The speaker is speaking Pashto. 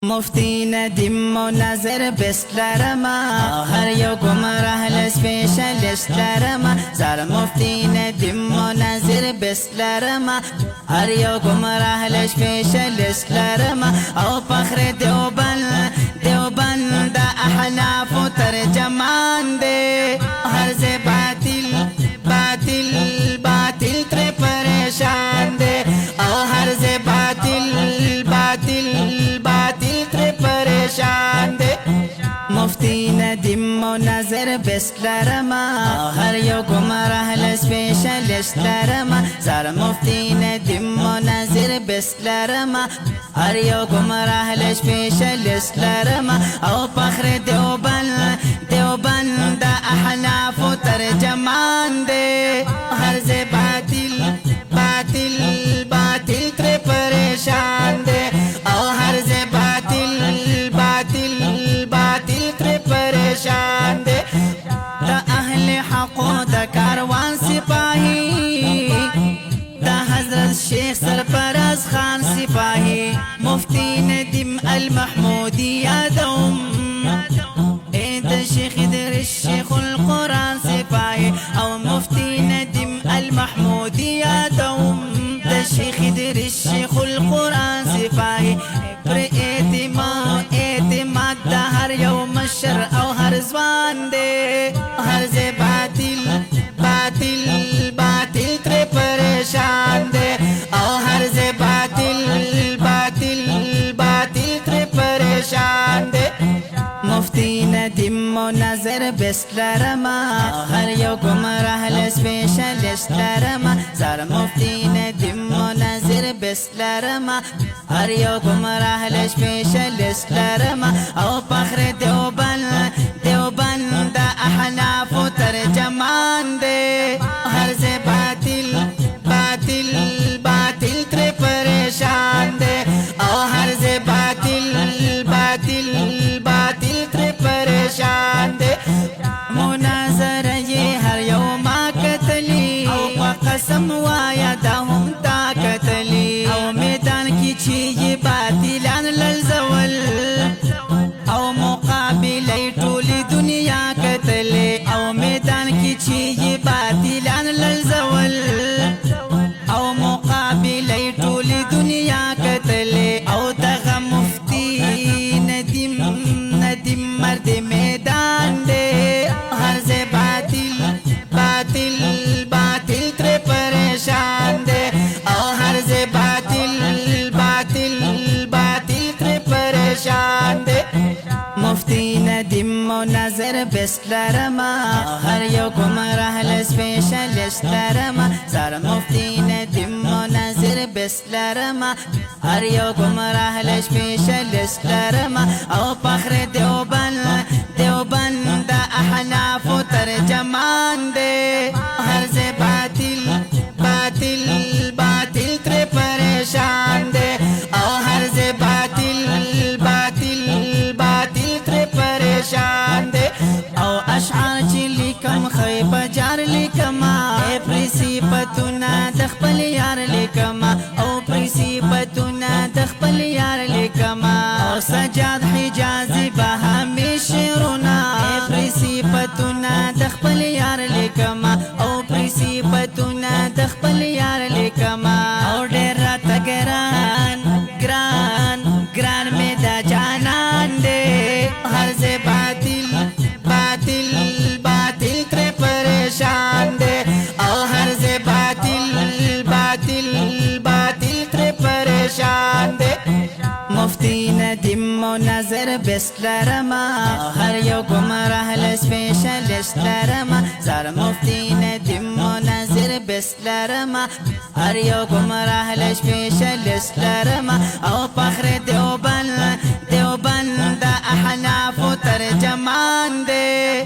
مفتی ندیم مناظر بست لرما هر یو گمراه لسپیشلیست لرما زار مفتی ندیم مناظر بست لرما هر یو گمراه لسپیشلیست لرما او فخر دیوبند دا احناف و ترجمان دے هر زی باطل تر پریشان دے او هر زی باطل تر پریشان دے مفتی ندیم مناظر بست لرما هر یو گمراه لسپیشلیست لرما زار مفتی ندیم مناظر بست لرما هر یو گمراه لسپیشلیست لرما او فخر دیوبند دا احناف و ترجمان دے هر زی باطل تر پریشان دے او هر زی باطل تر پریشان دے دا اہل حق و دا کاروان سپاہی دا حضرت شیخ سرفراز خان سپاہی مفتی ندیم المحمودی یادوم دا شیخ ادریس شیخ القرآن سپاہی او مفتی ندیم المحمودی یادوم دا شیخ ادریس شیخ القرآن سپاہی پر اعتماد دا هر یو مشر او هر زوان دے هر زی باطل تر پریشان دے او هر زی باطل تر پریشان دے مفتی ندیم مناظر بست لرما هر یو گمراه لسپیشلیست لرما زار مفتی ندیم مناظر بست لرما هر یو گمراه لسپیشلیست لرما او فخر دیوبند دا احناف و ترجمان دے هر زی باطل تر پریشان دے او هر زی باطل تر پریشان دے مناظر یہ ہر یوم قتلی او قسم وایا دا هم تا قتلی او میدان کی چی باطلان للزول او مقابل ټولی دنیا قتلی او میدان کی چی باطلان للزول او مقابل ټولی دنیا قتلی او دغه مفتی ندیم مرد میدان دے ہر زی باطل تر پریشان دے او ہر زی باطل تر پریشان دے مفتی ندیم مناظر بست لرما هر یو گمراه لسپیشلیست لرما زار مفتی ندیم مناظر بست لرما هر یو گمراه لسپیشلیست لرما او فخر دیوبند دا احناف و ترجمان دے هر زی باطل تر پریشان دے او هر زی باطل تر پریشان دے او اشعار چی لکم خیب جار لکما اے پریسیبتونا دخپل یار لکما او پریسیبتونا دخپل یار لکما او سجاد حجازی بہمی شیرونا اے پریسیبتونا دخپل یار لکما او پریسیبتونا دخپل یار لکما او ڈیر رات گران میں دا جانان دے ہر زی باطل تر پریشان دے او ہر زی باطل تر پریشان دے مفتی ندیم مناظر بست لرما هر یو گمراه لسپیشلیست لرما زار مفتی ندیم مناظر بست لرما هر یو گمراه لسپیشلیست لرما او فخر دیوبند دا احناف و ترجمان دے